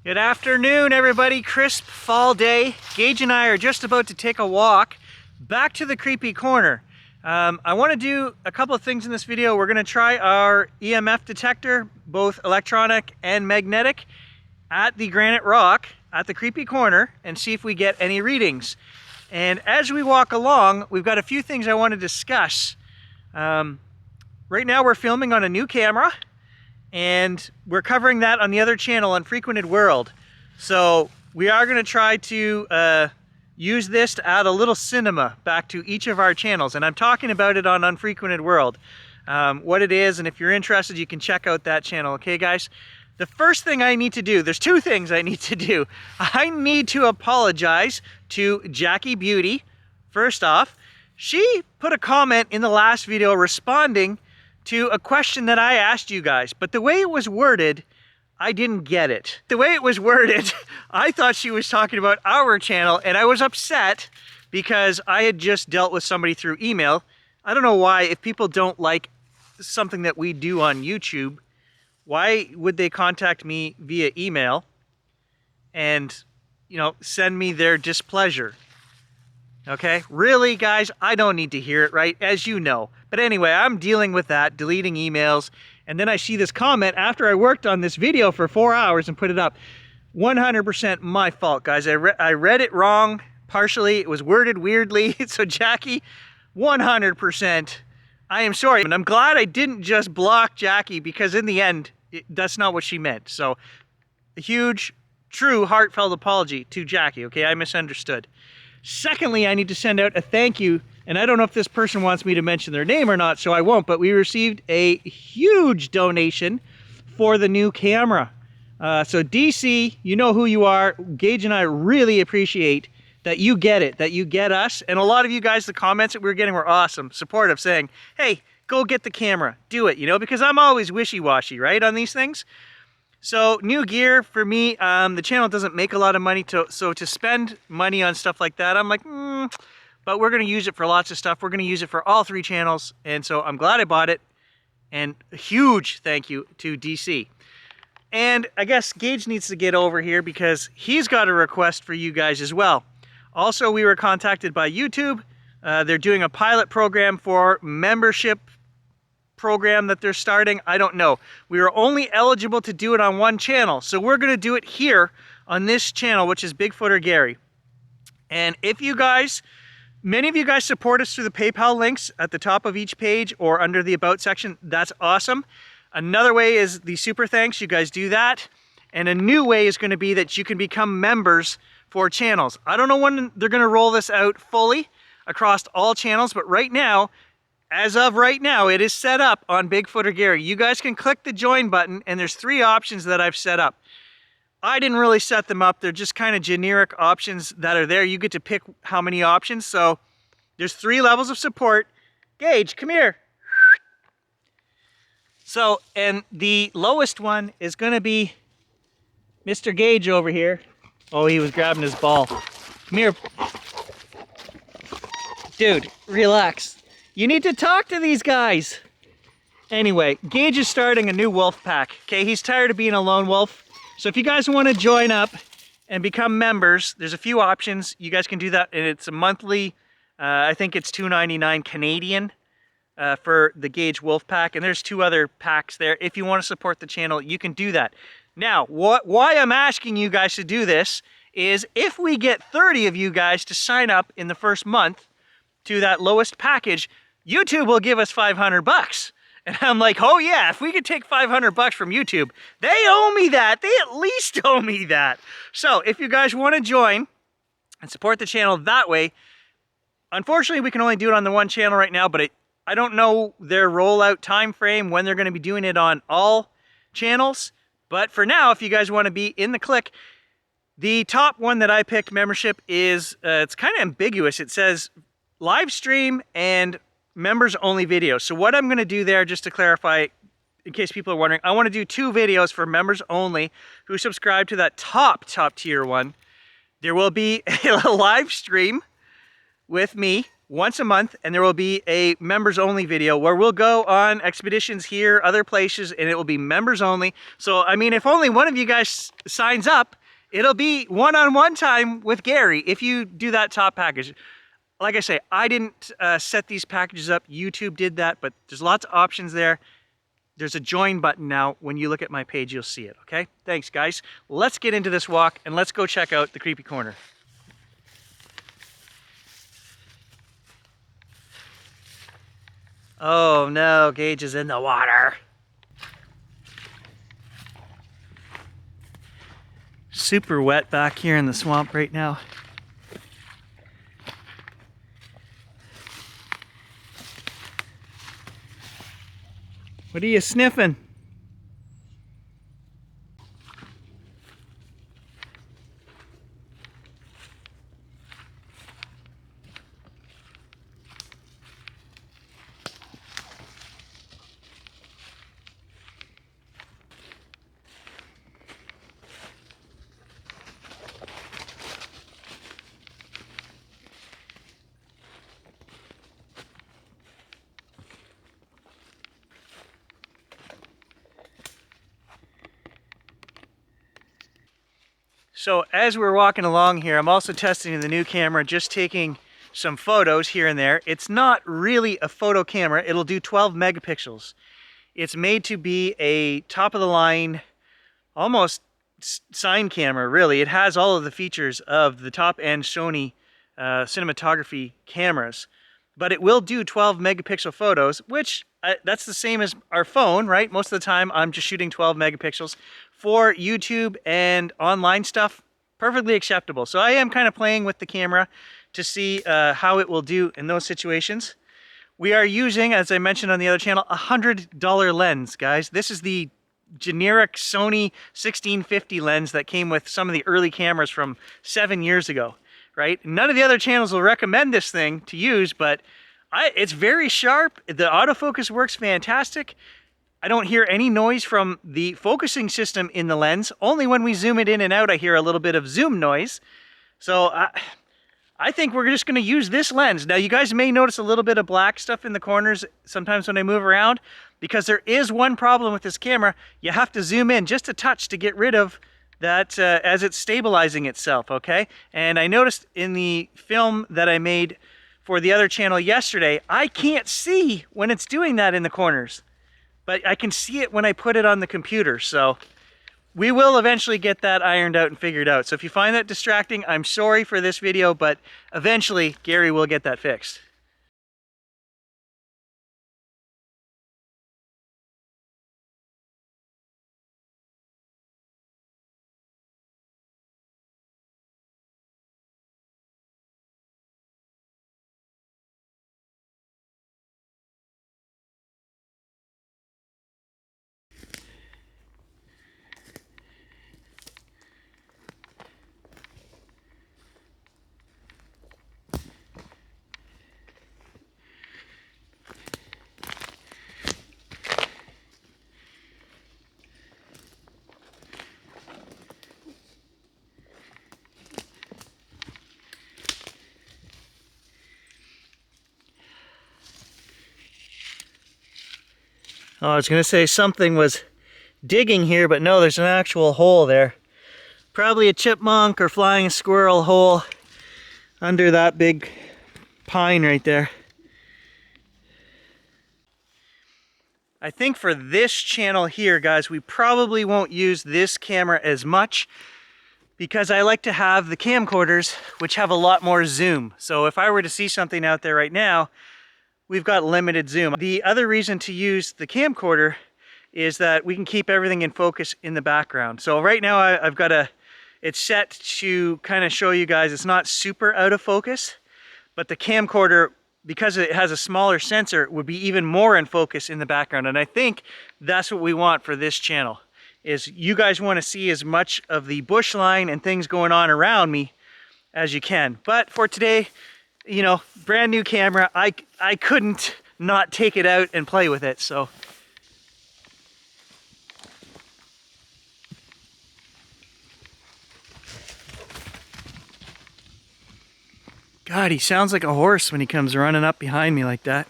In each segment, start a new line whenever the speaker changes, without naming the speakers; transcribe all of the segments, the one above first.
Good afternoon, everybody. Crisp fall day. Gage and I are just about to take a walk back to the creepy corner. I want to do a couple of things in this video. We're going to try our EMF detector, both electronic and magnetic, at the granite rock at the creepy corner and see if we get any readings. And as we walk along, we've got a few things I want to discuss. Right now we're filming on a new camera, and we're covering that on the other channel, Unfrequented World. So we are going to try to use this to add a little cinema back to each of our channels, and I'm talking about it on Unfrequented World. What it is, and if you're interested, you can check out that channel. Okay, guys? The first thing I need to do, there's two things I need to do. I need to apologize to Jackie Beauty. First off, she put a comment in the last video responding to a question that I asked you guys, but the way it was worded, I didn't get it. The way it was worded, I thought she was talking about our channel, and I was upset because I had just dealt with somebody through email. I don't know why, if people don't like something that we do on YouTube, why would they contact me via email and, you know, send me their displeasure? Okay, really, guys, I don't need to hear it, right? As you know. But anyway, I'm dealing with that, deleting emails, and then I see this comment after I worked on this video for 4 hours and put it up. 100% my fault, guys. I read it wrong, partially. It was worded weirdly. So Jackie, 100%, I am sorry. And I'm glad I didn't just block Jackie, because in the end, that's not what she meant. So a huge, true, heartfelt apology to Jackie, okay? I misunderstood. Secondly, I need to send out a thank you, and I don't know if this person wants me to mention their name or not, so I won't, but we received a huge donation for the new camera. So DC, you know who you are. Gage and I really appreciate that you get it, that you get us, and a lot of you guys, the comments that we were getting were awesome, supportive, saying, hey, go get the camera, do it, you know, because I'm always wishy-washy, right, on these things. So new gear for me, the channel doesn't make a lot of money, so to spend money on stuff like that, I'm like, but we're going to use it for lots of stuff. We're going to use it for all three channels, and so I'm glad I bought it, and a huge thank you to DC. And I guess Gage needs to get over here because he's got a request for you guys as well. Also, we were contacted by YouTube. They're doing a pilot program for membership program that they're starting. I don't know. We are only eligible to do it on one channel, so we're going to do it here on this channel, which is Bigfooter Gary. And if you guys, many of you guys support us through the PayPal links at the top of each page or under the About section. That's awesome. Another way is the super thanks. You guys do that. And a new way is going to be that you can become members for channels. I don't know when they're going to roll this out fully across all channels, but right now, as of right now, it is set up on Bigfooter Gary. You guys can click the join button, and there's 3 options that I've set up. I didn't really set them up. They're just kind of generic options that are there. You get to pick how many options. So there's 3 levels of support. Gage, come here. So, and the lowest one is going to be Mr. Gage over here. Oh, he was grabbing his ball. Come here. Dude, relax. You need to talk to these guys. Anyway, Gage is starting a new wolf pack. Okay, he's tired of being a lone wolf. So if you guys want to join up and become members, there's a few options. You guys can do that, and it's a monthly, I think it's $2.99 Canadian for the Gage wolf pack, and there's 2 other packs there. If you want to support the channel, you can do that. Now, why I'm asking you guys to do this is if we get 30 of you guys to sign up in the first month to that lowest package, YouTube will give us 500 bucks. And I'm like, oh yeah, if we could take 500 bucks from YouTube, they owe me that. They at least owe me that. So if you guys want to join and support the channel that way, unfortunately we can only do it on the one channel right now, but I don't know their rollout time frame, when they're going to be doing it on all channels. But for now, if you guys want to be in the click, the top one that I picked membership is, it's kind of ambiguous. It says live stream and members only videos. So what I'm going to do there, just to clarify, in case people are wondering, I want to do 2 videos for members only who subscribe to that top tier one. There will be a live stream with me once a month, and there will be a members only video where we'll go on expeditions here, other places, and it will be members only. So, I mean, if only one of you guys signs up, it'll be one-on-one time with Gary if you do that top package. Like I say, I didn't set these packages up. YouTube did that, but there's lots of options there. There's a join button now. When you look at my page, you'll see it, okay? Thanks, guys. Let's get into this walk, and let's go check out the creepy corner. Oh no, Gage is in the water. Super wet back here in the swamp right now. What are you sniffing? So as we're walking along here, I'm also testing the new camera, just taking some photos here and there. It's not really a photo camera. It'll do 12 megapixels. It's made to be a top of the line, almost sign camera, really. It has all of the features of the top end Sony cinematography cameras, but it will do 12 megapixel photos, which that's the same as our phone, right? Most of the time I'm just shooting 12 megapixels. For YouTube and online stuff, perfectly acceptable. So I am kind of playing with the camera to see how it will do in those situations. We are using, as I mentioned on the other channel, a $100 lens, guys. This is the generic Sony 1650 lens that came with some of the early cameras from 7 years ago, right? None of the other channels will recommend this thing to use, but it's very sharp. The autofocus works fantastic. I don't hear any noise from the focusing system in the lens. Only when we zoom it in and out, I hear a little bit of zoom noise. So I think we're just gonna use this lens. Now you guys may notice a little bit of black stuff in the corners sometimes when I move around, because there is one problem with this camera. You have to zoom in just a touch to get rid of that as it's stabilizing itself, okay? And I noticed in the film that I made for the other channel yesterday, I can't see when it's doing that in the corners, but I can see it when I put it on the computer. So we will eventually get that ironed out and figured out. So if you find that distracting, I'm sorry for this video, but eventually Gary will get that fixed. Oh, I was gonna say something was digging here, but no, there's an actual hole there. Probably a chipmunk or flying squirrel hole under that big pine right there. I think for this channel here, guys, we probably won't use this camera as much because I like to have the camcorders, which have a lot more zoom. So if I were to see something out there right now, we've got limited zoom. The other reason to use the camcorder is that we can keep everything in focus in the background. So right now I've got it's set to kind of show you guys it's not super out of focus, but the camcorder, because it has a smaller sensor, would be even more in focus in the background. And I think that's what we want for this channel, is you guys want to see as much of the bush line and things going on around me as you can. But for today, you know, brand new camera, I couldn't not take it out and play with it, so. God, he sounds like a horse when he comes running up behind me like that.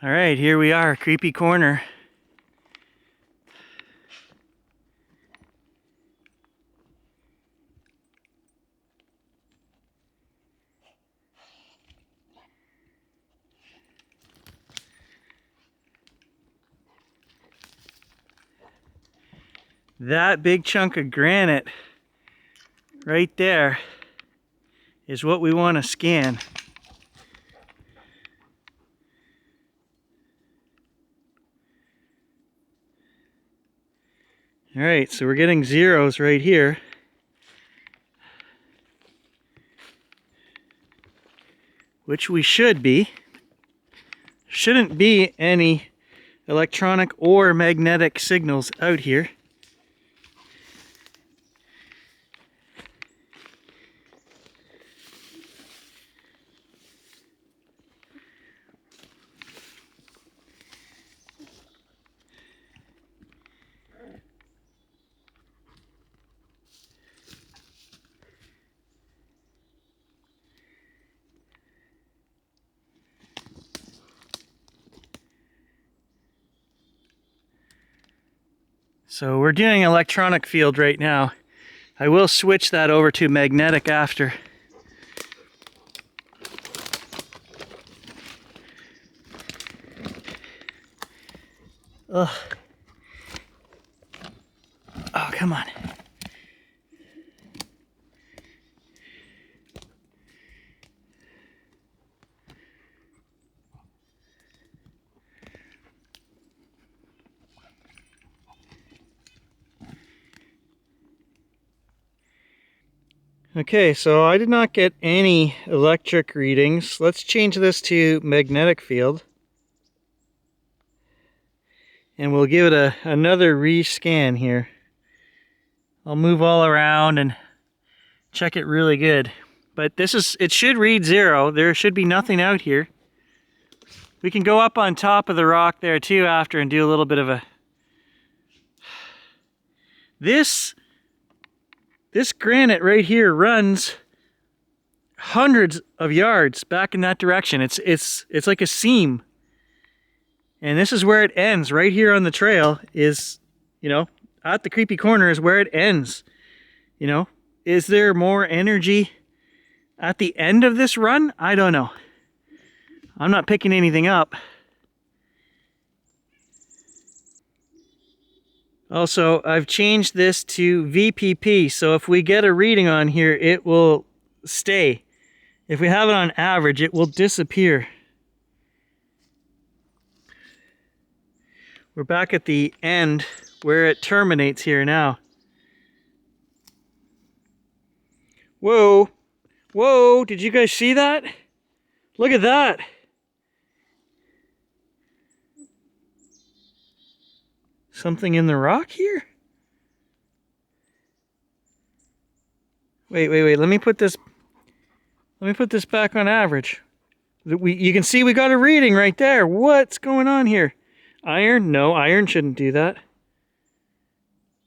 All right, here we are, creepy corner. That big chunk of granite right there is what we want to scan. All right, so we're getting zeros right here. Which we should be. Shouldn't be any electronic or magnetic signals out here. So we're doing electronic field right now. I will switch that over to magnetic after. Ugh. Oh, come on. Okay, so I did not get any electric readings. Let's change this to magnetic field. And we'll give it another rescan here. I'll move all around and check it really good. But it should read 0. There should be nothing out here. We can go up on top of the rock there too after and do a little bit of a... This granite right here runs hundreds of yards back in that direction. It's like a seam. And this is where it ends. Right here on the trail is, at the creepy corner is where it ends. Is there more energy at the end of this run? I don't know. I'm not picking anything up. Also, I've changed this to VPP, so if we get a reading on here, it will stay. If we have it on average, it will disappear. We're back at the end where it terminates here now. Whoa! Whoa! Did you guys see that? Look at that! Something in the rock here? Wait. Let me put this back on average. You can see we got a reading right there. What's going on here? Iron? No, iron shouldn't do that.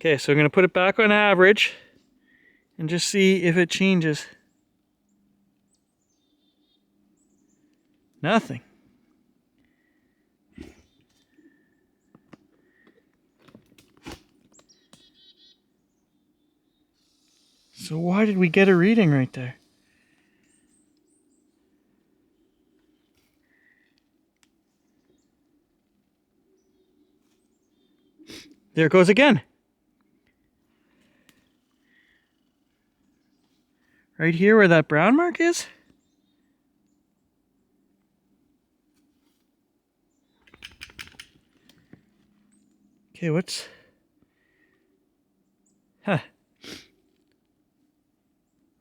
Okay, so I'm going to put it back on average and just see if it changes. Nothing. So why did we get a reading right there? There it goes again. Right here where that brown mark is? Okay, what's... Huh.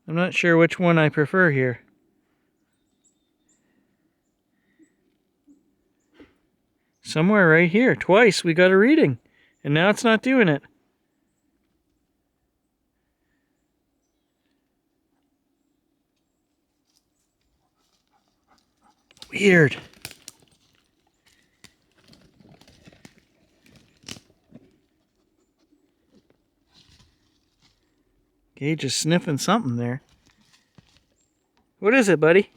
I'm not sure which one I prefer here. Somewhere right here. Twice we got a reading. And now it's not doing it. Weird. Gage is sniffing something there. What is it, buddy?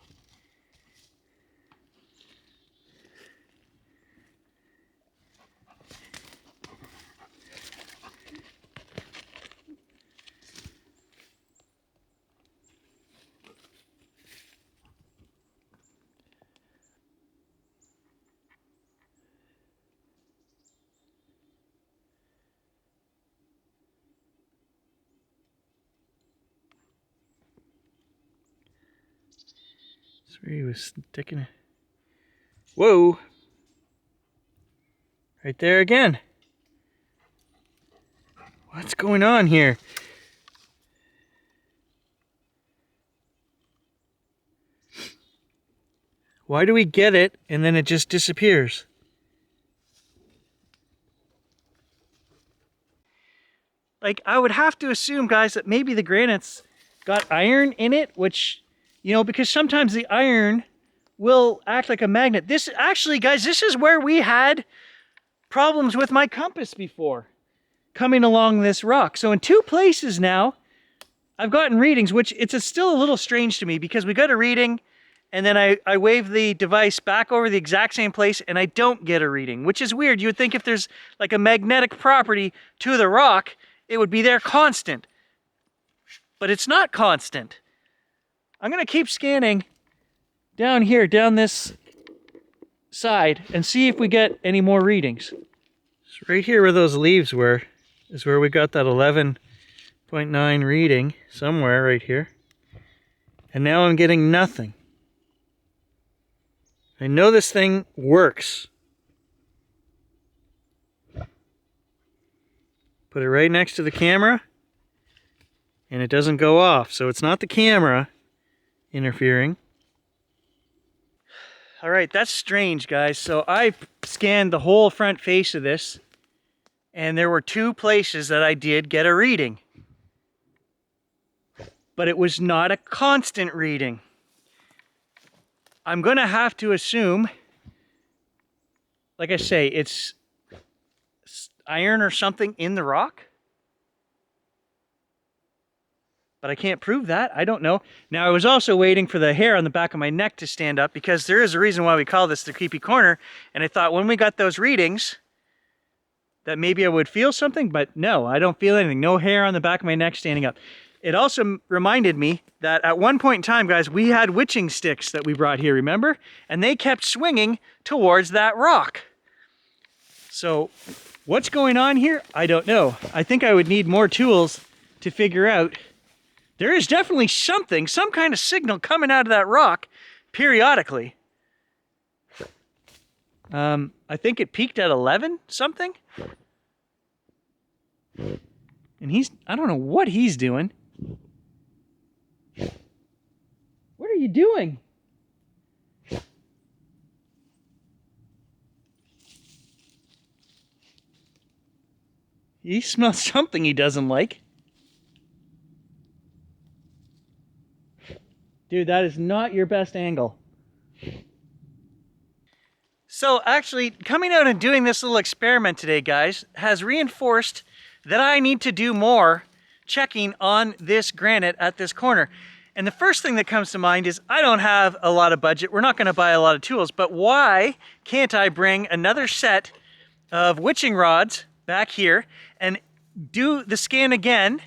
That's where he was sticking it. Whoa! Right there again. What's going on here? Why do we get it and then it just disappears? Like, I would have to assume, guys, that maybe the granite's got iron in it, which, you know, because sometimes the iron will act like a magnet. This, actually, guys, this is where we had problems with my compass before, coming along this rock. So in 2 places now, I've gotten readings, which it's still a little strange to me because we got a reading and then I wave the device back over the exact same place and I don't get a reading, which is weird. You would think if there's like a magnetic property to the rock, it would be there constant, but it's not constant. I'm gonna keep scanning down here, down this side, and see if we get any more readings. So right here where those leaves were is where we got that 11.9 reading, somewhere right here. And now I'm getting nothing. I know this thing works. Put it right next to the camera, and it doesn't go off. So it's not the camera interfering. All right, that's strange, guys. So I scanned the whole front face of this, and there were 2 places that I did get a reading. But it was not a constant reading. I'm gonna have to assume, like I say, it's iron or something in the rock. But I can't prove that. I don't know. Now, I was also waiting for the hair on the back of my neck to stand up because there is a reason why we call this the creepy corner. And I thought when we got those readings that maybe I would feel something, but no, I don't feel anything. No hair on the back of my neck standing up. It also reminded me that at one point in time, guys, we had witching sticks that we brought here, remember? And they kept swinging towards that rock. So what's going on here? I don't know. I think I would need more tools to figure out. There is definitely something, some kind of signal coming out of that rock periodically. I think it peaked at 11 something. And I don't know what he's doing. What are you doing? He smells something he doesn't like. Dude, that is not your best angle. So actually, coming out and doing this little experiment today, guys, has reinforced that I need to do more checking on this granite at this corner. And the first thing that comes to mind is I don't have a lot of budget. We're not going to buy a lot of tools, but why can't I bring another set of witching rods back here and do the scan again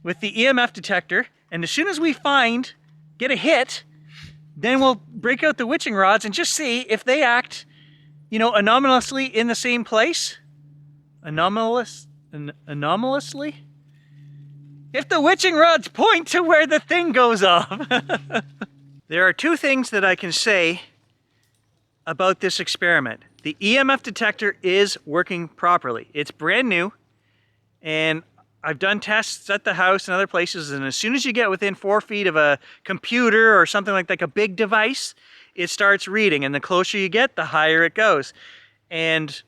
with the EMF detector, and as soon as we get a hit, then we'll break out the witching rods and just see if they act, you know, anomalously in the same place. Anomalously? If the witching rods point to where the thing goes off. There are two things that I can say about this experiment. The EMF detector is working properly. It's brand new, and I've done tests at the house and other places, and as soon as you get within 4 feet of a computer or something like a big device, it starts reading, and the closer you get, the higher it goes. And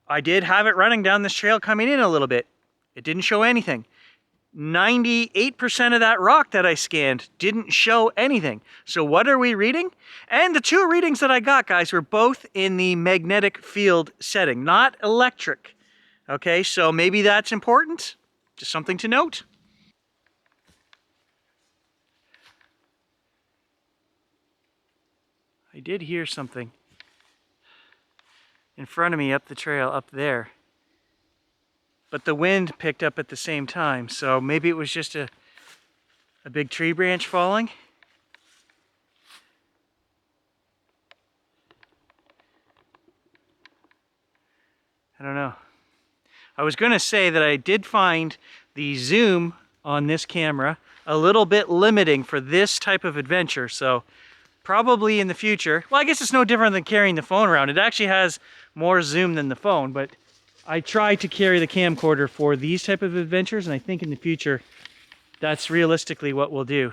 I did have it running down this trail coming in a little bit. It didn't show anything. 98% of that rock that I scanned didn't show anything. So what are we reading? And the two readings that I got, guys, were both in the magnetic field setting, not electric. Okay, so maybe that's important. Just something to note. I did hear something in front of me up the trail up there. But the wind picked up at the same time, so maybe it was just a big tree branch falling. I don't know. I was going to say that I did find the zoom on this camera a little bit limiting for this type of adventure, so probably in the future, well, I guess it's no different than carrying the phone around. It actually has more zoom than the phone, but I try to carry the camcorder for these type of adventures, and I think in the future, that's realistically what we'll do.